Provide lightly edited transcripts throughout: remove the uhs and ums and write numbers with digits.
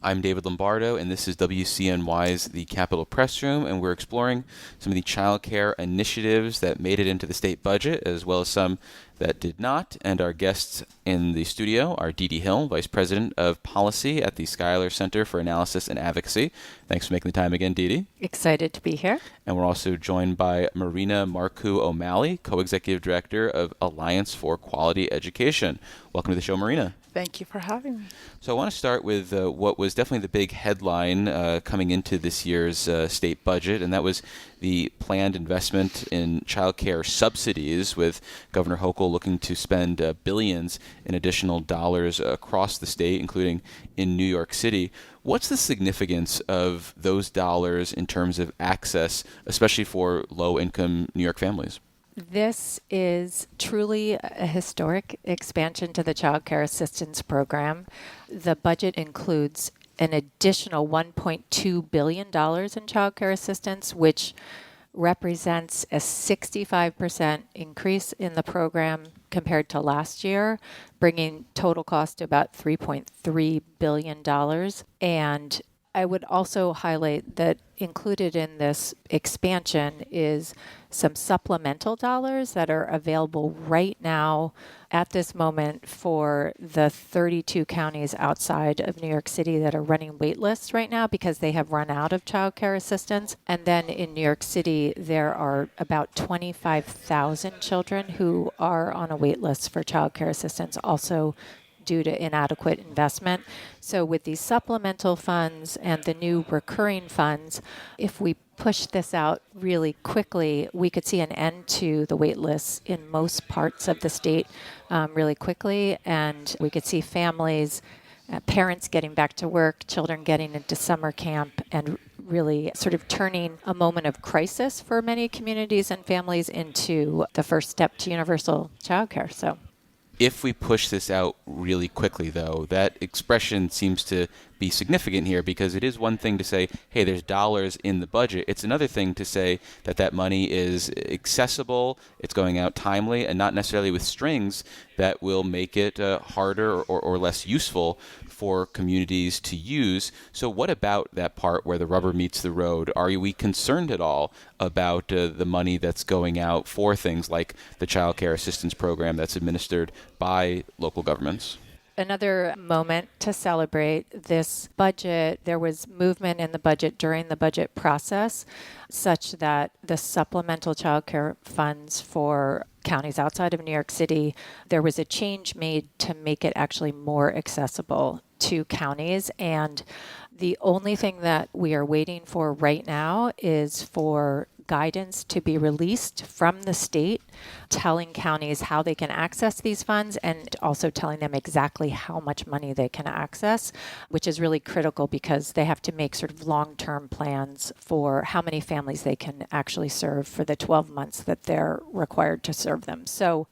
I'm David Lombardo, and this is WCNY's The Capitol Press Room, and we're exploring some of the child care initiatives that made it into the state budget, as well as some that did not. And our guests in the studio are Dede Hill, Vice President of Policy at the Schuyler Center for Analysis and Advocacy. Thanks for making the time again, Dede. Excited to be here. And we're also joined by Marina Marcou-O'Malley, Co-Executive Director of Alliance for Quality Education. Welcome to the show, Marina. Thank you for having me. So I want to start with what was definitely the big headline coming into this year's state budget, and that was the planned investment in child care subsidies, with Governor Hochul looking to spend billions in additional dollars across the state, including in New York City. What's the significance of those dollars in terms of access, especially for low-income New York families? This is truly a historic expansion to the Child Care Assistance Program. The budget includes an additional $1.2 billion in child care assistance, which represents a 65% increase in the program compared to last year, bringing total cost to about $3.3 billion. And I would also highlight that included in this expansion is some supplemental dollars that are available right now at this moment for the 32 counties outside of New York City that are running wait lists right now because they have run out of child care assistance. And then in New York City, there are about 25,000 children who are on a wait list for child care assistance, also due to inadequate investment. So with these supplemental funds and the new recurring funds, if we push this out really quickly, we could see an end to the wait lists in most parts of the state really quickly. And we could see families, parents getting back to work, children getting into summer camp, and really sort of turning a moment of crisis for many communities and families into the first step to universal childcare. So, if we push this out really quickly, though, that expression seems to be significant here, because it is one thing to say, hey, there's dollars in the budget. It's another thing to say that that money is accessible, it's going out timely, and not necessarily with strings that will make it harder or less useful for communities to use. So what about that part where the rubber meets the road? Are we concerned at all about the money that's going out for things like the Child Care Assistance Program that's administered by local governments? Another moment to celebrate this budget. There was movement in the budget during the budget process such that the supplemental child care funds for counties outside of New York City, there was a change made to make it actually more accessible to counties. And the only thing that we are waiting for right now is for guidance to be released from the state telling counties how they can access these funds, and also telling them exactly how much money they can access, which is really critical because they have to make sort of long-term plans for how many families they can actually serve for the 12 months that they're required to serve them. So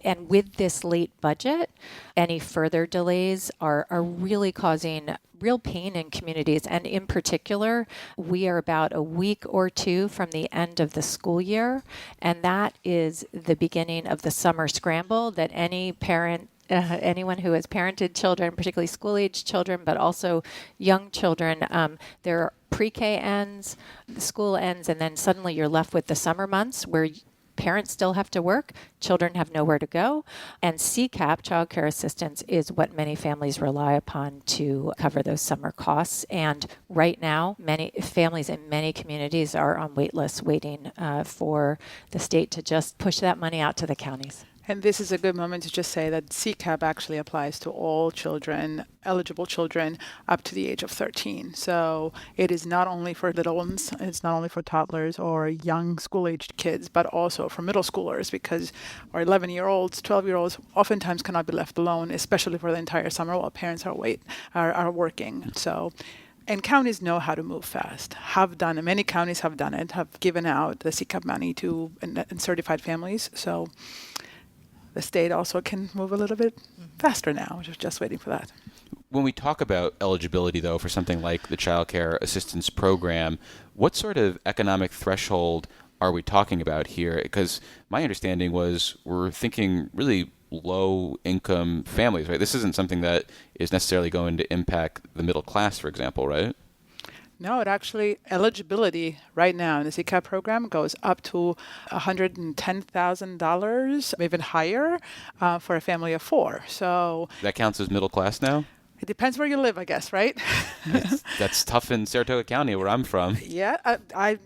and with this late budget, any further delays are really causing real pain in communities. And in particular, we are about a week or two from the end of the school year, and that is the beginning of the summer scramble that any parent, anyone who has parented children, particularly school-age children, but also young children, their pre-K ends, the school ends, and then suddenly you're left with the summer months where parents still have to work, children have nowhere to go, and CCAP, child care assistance, is what many families rely upon to cover those summer costs. And right now, many families in many communities are on wait lists waiting for the state to just push that money out to the counties. And this is a good moment to just say that CCAP actually applies to all children, eligible children, up to the age of 13. So it is not only for little ones, it's not only for toddlers or young school-aged kids, but also for middle schoolers, because our 11-year-olds, 12-year-olds oftentimes cannot be left alone, especially for the entire summer while parents are working. So, and counties know how to move fast, have done it. Many counties have done it, have given out the CCAP money to certified families. So the state also can move a little bit faster now, just waiting for that. When we talk about eligibility, though, for something like the Child Care Assistance Program, what sort of economic threshold are we talking about here? Because my understanding was we're thinking really low income families, right? This isn't something that is necessarily going to impact the middle class, for example, right? No, it actually, eligibility right now in the CCAP program goes up to $110,000, even higher, for a family of four. So That counts as middle class now? it depends where you live, I guess, right? That's tough in Saratoga County, where I'm from. Yeah,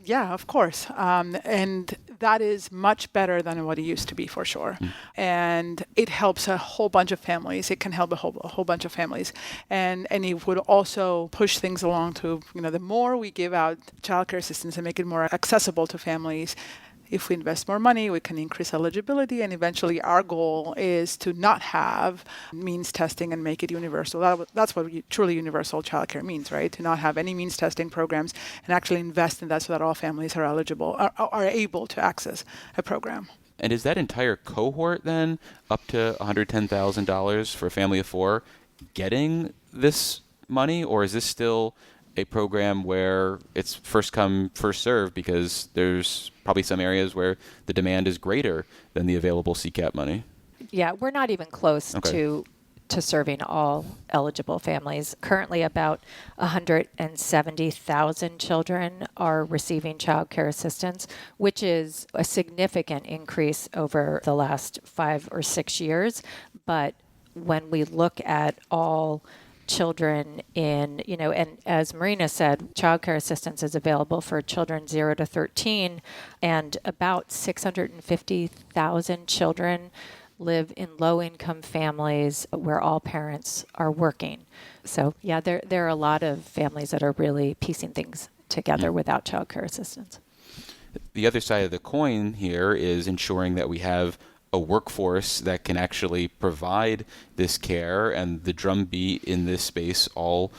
yeah, of course. And that is much better than what it used to be, for sure. And it helps a whole bunch of families. It can help a whole bunch of families. And it would also push things along to, the more we give out childcare assistance and make it more accessible to families, if we invest more money, we can increase eligibility, and eventually our goal is to not have means testing and make it universal. That's what truly universal childcare means, right? To not have any means testing programs and actually invest in that so that all families are eligible, are able to access a program. And is that entire cohort then, up to $110,000 for a family of four, getting this money, or is this still a program where it's first come, first served, because there's probably some areas where the demand is greater than the available CCAP money? Yeah, we're not even close Okay. to serving all eligible families. Currently, about 170,000 children are receiving child care assistance, which is a significant increase over the last 5 or 6 years. But when we look at all children in, and as Marina said, child care assistance is available for children 0 to 13, and about 650,000 children live in low-income families where all parents are working. So, yeah, there are a lot of families that are really piecing things together without child care assistance. The other side of the coin here is ensuring that we have a workforce that can actually provide this care, and the drumbeat in this space all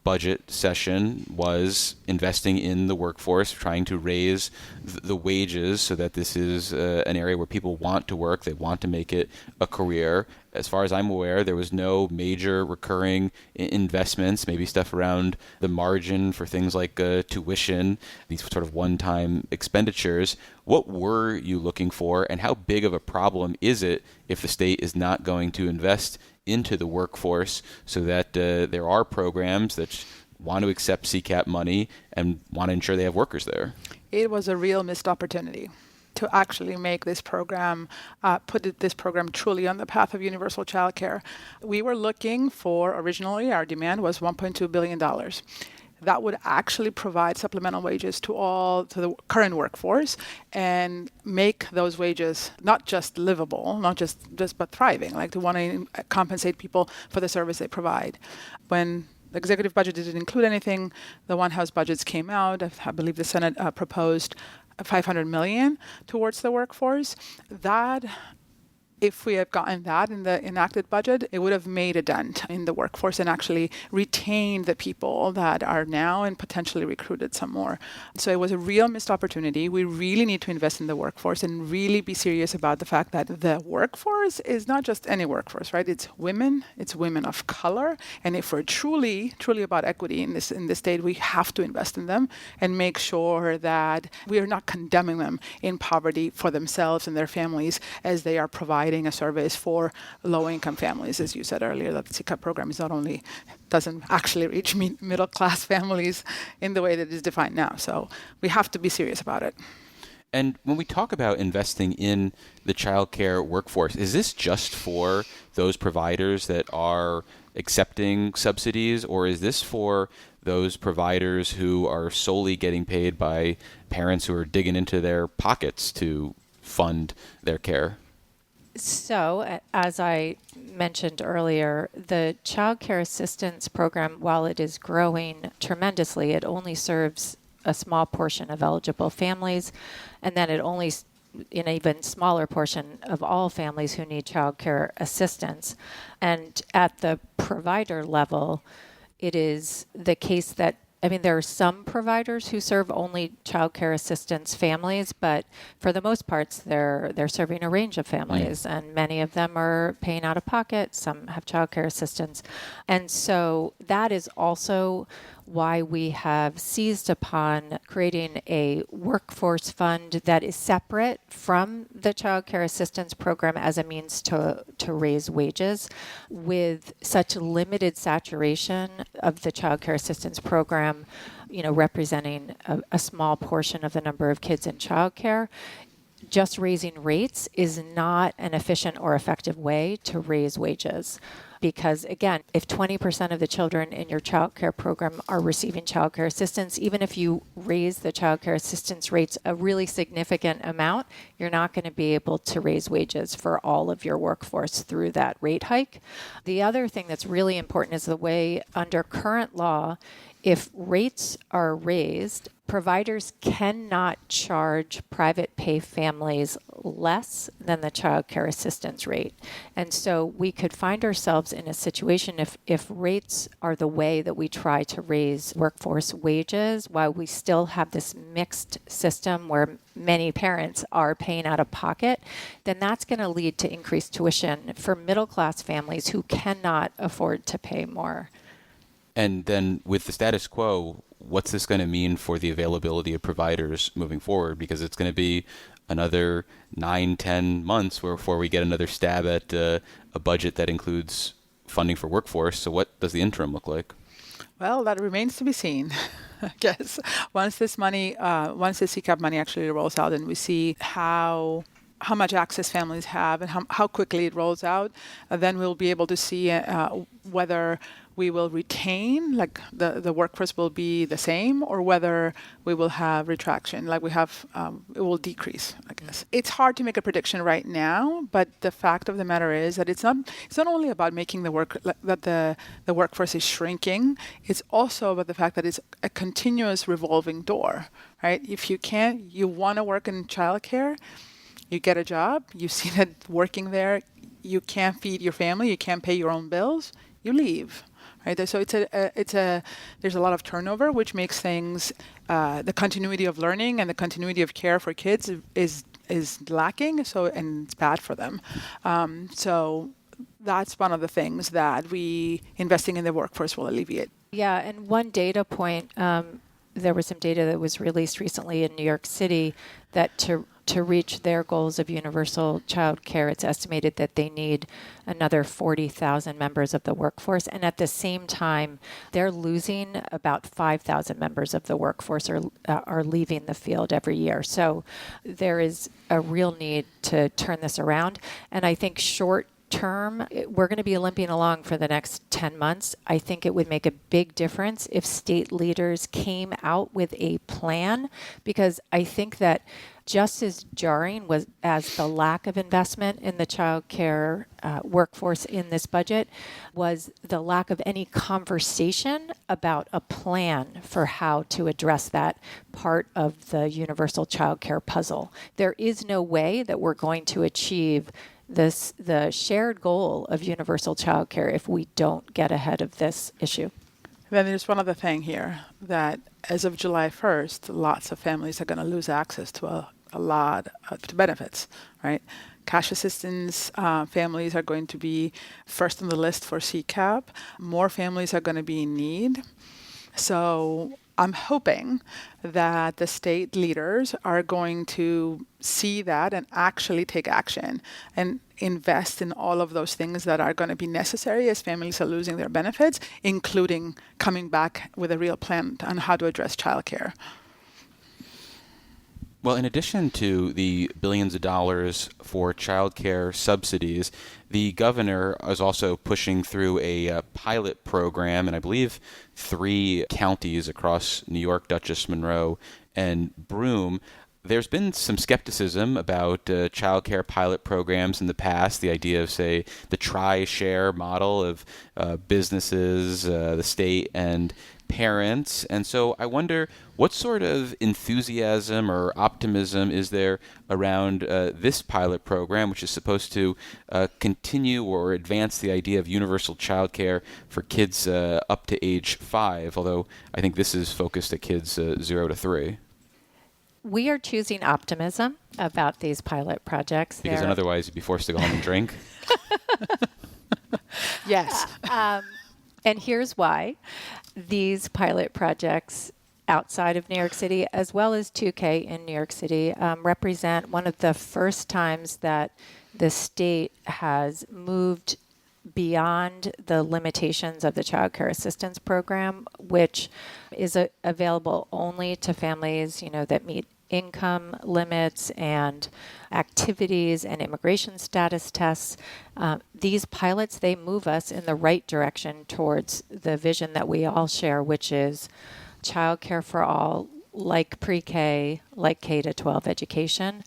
budget session was investing in the workforce, trying to raise the wages so that this is an area where people want to work, they want to make it a career. As far as I'm aware, there was no major recurring investments, maybe stuff around the margin for things like tuition, these sort of one-time expenditures. What were you looking for, and how big of a problem is it if the state is not going to invest into the workforce so that there are programs that want to accept CCAP money and want to ensure they have workers there? It was a real missed opportunity to actually make this program, this program truly on the path of universal childcare. We were looking for, originally our demand was $1.2 billion. That would actually provide supplemental wages to the current workforce and make those wages not just livable, not just but thriving, like to want to compensate people for the service they provide. When the executive budget didn't include anything, the One House budgets came out. I believe the Senate proposed $500 million towards the workforce. That, if we had gotten that in the enacted budget, it would have made a dent in the workforce and actually retained the people that are now and potentially recruited some more. So it was a real missed opportunity. We really need to invest in the workforce and really be serious about the fact that the workforce is not just any workforce, right? It's women of color. And if we're truly about equity in this state, we have to invest in them and make sure that we are not condemning them in poverty for themselves and their families as they are providing a service for low-income families. As you said earlier, that the CCAP program doesn't actually reach middle-class families in the way that it is defined now. So we have to be serious about it. And when we talk about investing in the childcare workforce, is this just for those providers that are accepting subsidies, or is this for those providers who are solely getting paid by parents who are digging into their pockets to fund their care? So, as I mentioned earlier, the child care assistance program, while it is growing tremendously, it only serves a small portion of eligible families, and then it only an even smaller portion of all families who need child care assistance. And at the provider level, it is the case that there are some providers who serve only child care assistance families, but for the most part, they're serving a range of families, and many of them are paying out of pocket. Some have child care assistance. And so that is also why we have seized upon creating a workforce fund that is separate from the child care assistance program as a means to raise wages. With such limited saturation of the child care assistance program, representing a small portion of the number of kids in child care, just raising rates is not an efficient or effective way to raise wages. Because again, if 20% of the children in your child care program are receiving child care assistance, even if you raise the child care assistance rates a really significant amount, you're not going to be able to raise wages for all of your workforce through that rate hike. The other thing that's really important is the way under current law, if rates are raised, providers cannot charge private pay families less than the child care assistance rate. And so we could find ourselves in a situation if rates are the way that we try to raise workforce wages, while we still have this mixed system where many parents are paying out of pocket, then that's going to lead to increased tuition for middle class families who cannot afford to pay more. And then with the status quo, what's this going to mean for the availability of providers moving forward? Because it's going to be another 9-10 months before we get another stab at a budget that includes funding for workforce. So what does the interim look like? Well, that remains to be seen. I guess once the CCAP money actually rolls out and we see how much access families have and how quickly it rolls out, then we'll be able to see whether we will retain, like the workforce will be the same, or whether we will have retraction, like we have, it will decrease, I guess. It's hard to make a prediction right now, but the fact of the matter is that it's not only about making the workforce is shrinking, it's also about the fact that it's a continuous revolving door, right? If you want to work in childcare, you get a job, you see that working there, you can't feed your family, you can't pay your own bills, you leave. Right? So there's a lot of turnover, which makes things, the continuity of learning and the continuity of care for kids is lacking. So, and it's bad for them. So that's one of the things that investing in the workforce will alleviate. Yeah, and one data point, there was some data that was released recently in New York City that to reach their goals of universal child care, it's estimated that they need another 40,000 members of the workforce. And at the same time, they're losing about 5,000 members of the workforce are leaving the field every year. So there is a real need to turn this around. And I think short term, we're going to be limping along for the next 10 months. I think it would make a big difference if state leaders came out with a plan, because I think that just as jarring as the lack of investment in the child care workforce in this budget was the lack of any conversation about a plan for how to address that part of the universal child care puzzle. There is no way that we're going to achieve the shared goal of universal child care if we don't get ahead of this issue. Then there's one other thing here, that as of July 1st, lots of families are going to lose access to a lot of benefits, right? Cash assistance families are going to be first on the list for CCAP. More families are going to be in need. So I'm hoping that the state leaders are going to see that and actually take action and invest in all of those things that are going to be necessary as families are losing their benefits, including coming back with a real plan on how to address childcare. Well, in addition to the billions of dollars for childcare subsidies, the governor is also pushing through a pilot program in, I believe, 3 counties across New York, Dutchess, Monroe, and Broome. There's been some skepticism about childcare pilot programs in the past, the idea of, say, the try-share model of businesses, the state, and parents. And so I wonder, what sort of enthusiasm or optimism is there around this pilot program, which is supposed to continue or advance the idea of universal childcare for kids up to age 5, although I think this is focused at kids 0 to 3. We are choosing optimism about these pilot projects. Because otherwise you'd be forced to go home and drink? Yes. And here's why. These pilot projects outside of New York City, as well as 2K in New York City, represent one of the first times that the state has moved beyond the limitations of the Child Care Assistance Program, which is available only to families, that meet income limits and activities and immigration status tests. These pilots, they move us in the right direction towards the vision that we all share, which is childcare for all, like pre-K, like K-12 education.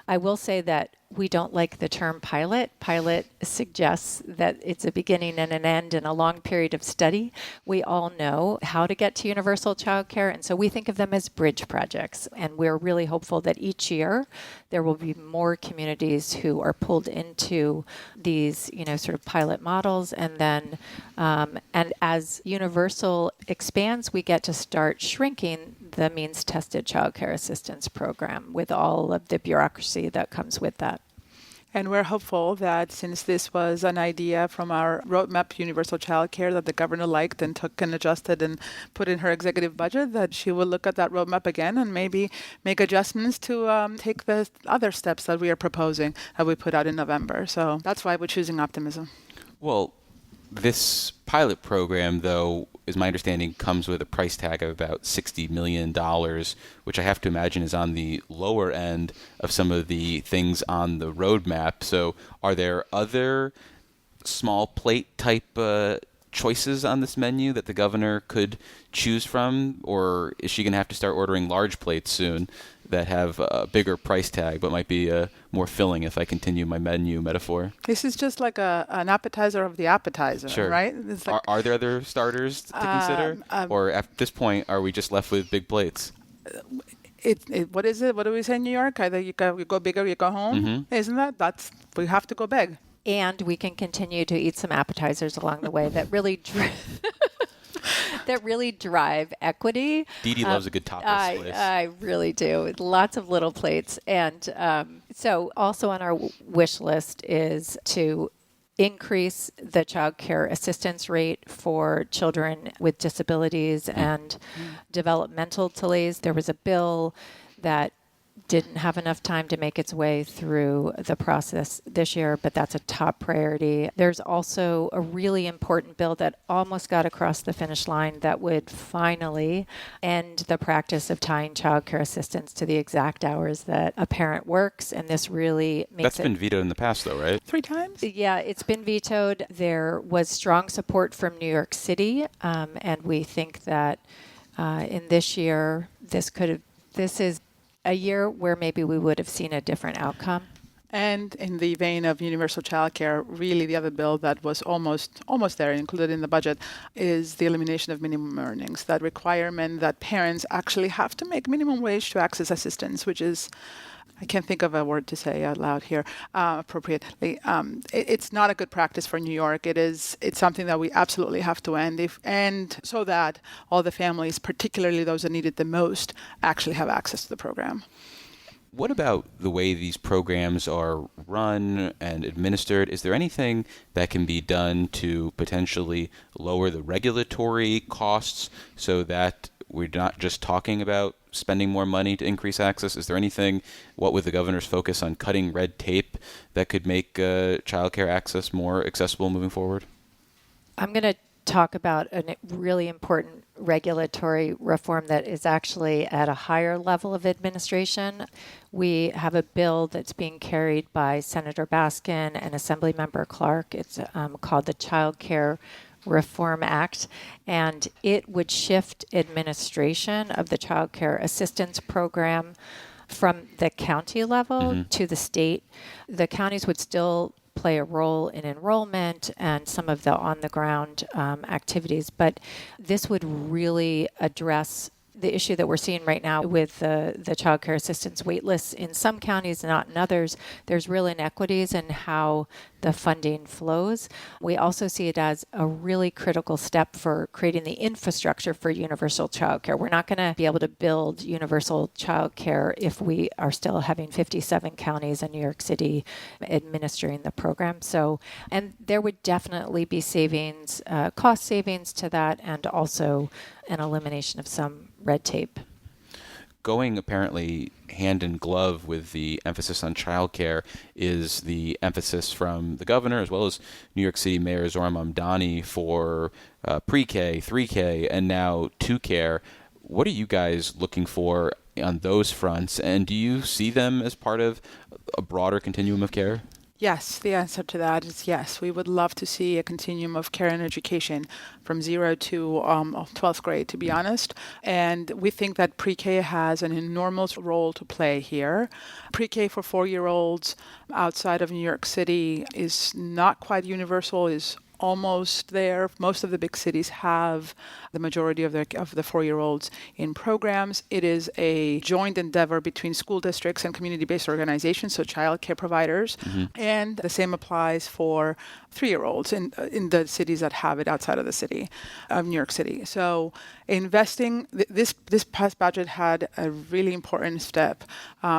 I will say that we don't like the term pilot. Pilot suggests that it's a beginning and an end and a long period of study. We all know how to get to universal childcare, and so we think of them as bridge projects. And we're really hopeful that each year there will be more communities who are pulled into these, sort of pilot models. And then, and as universal expands, we get to start shrinking the means-tested childcare assistance program with all of the bureaucracy that comes with that. And we're hopeful that since this was an idea from our roadmap universal childcare that the governor liked and took and adjusted and put in her executive budget, that she will look at that roadmap again and maybe make adjustments to take the other steps that we are proposing that we put out in November. So that's why we're choosing optimism. Well, this pilot program, though, is my understanding, comes with a price tag of about $60 million, which I have to imagine is on the lower end of some of the things on the roadmap. So are there other small plate type choices on this menu that the governor could choose from? Or is she going to have to start ordering large plates soon that have a bigger price tag but might be more filling, if I continue my menu metaphor? This is just like an appetizer of the appetizer, sure. Right? It's like, are there other starters to consider? Or at this point, are we just left with big plates? What is it? What do we say in New York? Either you go big or you go home. Mm-hmm. Isn't that? We have to go big. And we can continue to eat some appetizers along the way that really drive equity. Dede loves a good tapas slice. I really do. Lots of little plates. And so also on our wish list is to increase the child care assistance rate for children with disabilities and developmental delays. There was a bill that didn't have enough time to make its way through the process this year, but that's a top priority. There's also a really important bill that almost got across the finish line that would finally end the practice of tying child care assistance to the exact hours that a parent works, and this really makes That's been vetoed in the past, though, right? 3 times? Yeah, it's been vetoed. There was strong support from New York City, and we think that in this year, this is a year where maybe we would have seen a different outcome. And in the vein of universal childcare, really the other bill that was almost there, included in the budget, is the elimination of minimum earnings. That requirement that parents actually have to make minimum wage to access assistance, which is, I can't think of a word to say out loud here appropriately. It's not a good practice for New York. It's something that we absolutely have to end, and so that all the families, particularly those that need it the most, actually have access to the program. What about the way these programs are run and administered? Is there anything that can be done to potentially lower the regulatory costs so that we're not just talking about spending more money to increase access? Is there anything, what with the governor's focus on cutting red tape, that could make childcare access more accessible moving forward? I'm going to talk about a really important regulatory reform that is actually at a higher level of administration. We have a bill that's being carried by Senator Baskin and Assemblymember Clark. It's called the Child Care Reform Act, and it would shift administration of the Child Care Assistance Program from the county level to the state. The counties would still play a role in enrollment and some of the on-the-ground activities, but this would really address the issue that we're seeing right now with the child care assistance wait lists in some counties and not in others. There's real inequities in how the funding flows. We also see it as a really critical step for creating the infrastructure for universal childcare. We're not going to be able to build universal childcare if we are still having 57 counties in New York City administering the program. So, and there would definitely be savings, cost savings to that, and also an elimination of some red tape. Going apparently hand in glove with the emphasis on childcare is the emphasis from the governor as well as New York City Mayor Zohran Mamdani for pre-K, 3K, and now 2Care. What are you guys looking for on those fronts, and do you see them as part of a broader continuum of care? Yes, the answer to that is yes. We would love to see a continuum of care and education from 0 to 12th grade, to be honest. And we think that pre-K has an enormous role to play here. Pre-K for 4-year-olds outside of New York City is not quite universal, is almost there. Most of the big cities have the majority of the 4-year-olds in programs. It is a joint endeavor between school districts and community-based organizations, so child care providers. And the same applies for 3-year-olds in the cities that have it outside of the city of New York City. So investing, this past budget had a really important step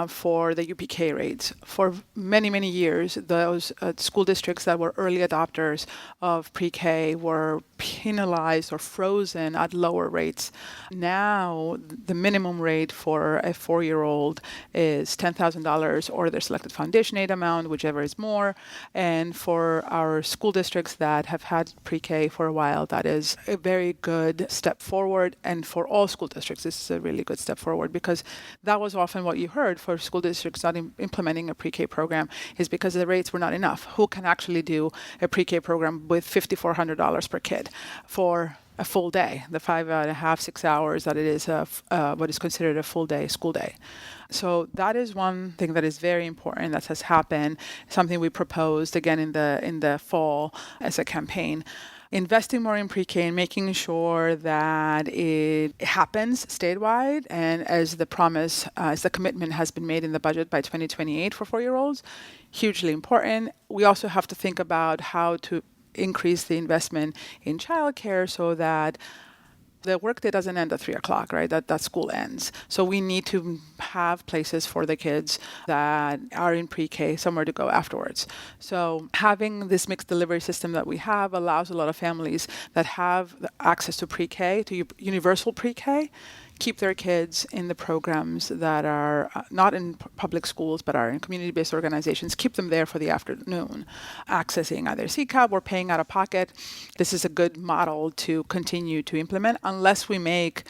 for the UPK rates. For many, many years, those school districts that were early adopters of pre-K were penalized or frozen at lower rates. Now, the minimum rate for a 4-year-old is $10,000 or their selected foundation aid amount, whichever is more. And for our school districts that have had pre-K for a while, that is a very good step forward. And for all school districts, this is a really good step forward, because that was often what you heard for school districts not implementing a pre-K program, is because the rates were not enough. Who can actually do a pre-K program with $5,400 per kid for a full day, the 5.5, 6 hours that it is what is considered a full day, school day? So that is one thing that is very important that has happened, something we proposed again in the fall as a campaign. Investing more in pre-K and making sure that it happens statewide, and as the promise, as the commitment has been made in the budget by 2028 for 4-year-olds, hugely important. We also have to think about how to increase the investment in childcare so that the workday doesn't end at 3 o'clock, right? That school ends. So we need to have places for the kids that are in pre-K, somewhere to go afterwards. So having this mixed delivery system that we have allows a lot of families that have access to pre-K, to universal pre-K, keep their kids in the programs that are not in public schools but are in community-based organizations, keep them there for the afternoon, accessing either CCAP or paying out of pocket. This is a good model to continue to implement unless we make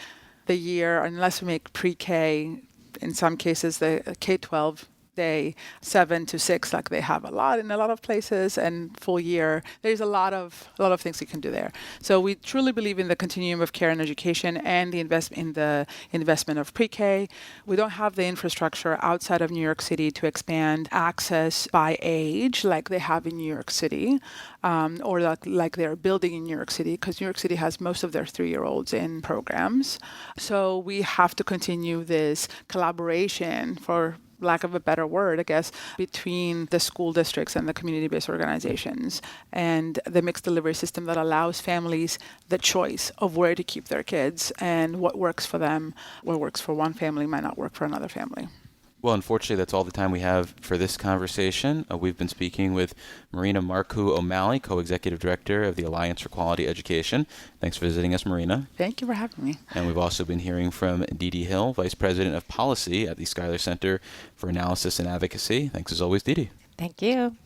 pre-K, in some cases, the K-12 day 7 to 6, like they have a lot in a lot of places, and full year. There's a lot of things you can do there. So we truly believe in the continuum of care and education and the investment of pre-K. We don't have the infrastructure outside of New York City to expand access by age like they have in New York City, or like they're building in New York City, because New York City has most of their 3-year-olds in programs. So we have to continue this collaboration, for lack of a better word, I guess, between the school districts and the community-based organizations, and the mixed delivery system that allows families the choice of where to keep their kids and what works for them. What works for one family might not work for another family. Well, unfortunately, that's all the time we have for this conversation. We've been speaking with Marina Marcou-O'Malley, Co-Executive Director of the Alliance for Quality Education. Thanks for visiting us, Marina. Thank you for having me. And we've also been hearing from Dede Hill, Vice President of Policy at the Schuyler Center for Analysis and Advocacy. Thanks as always, Dede. Thank you.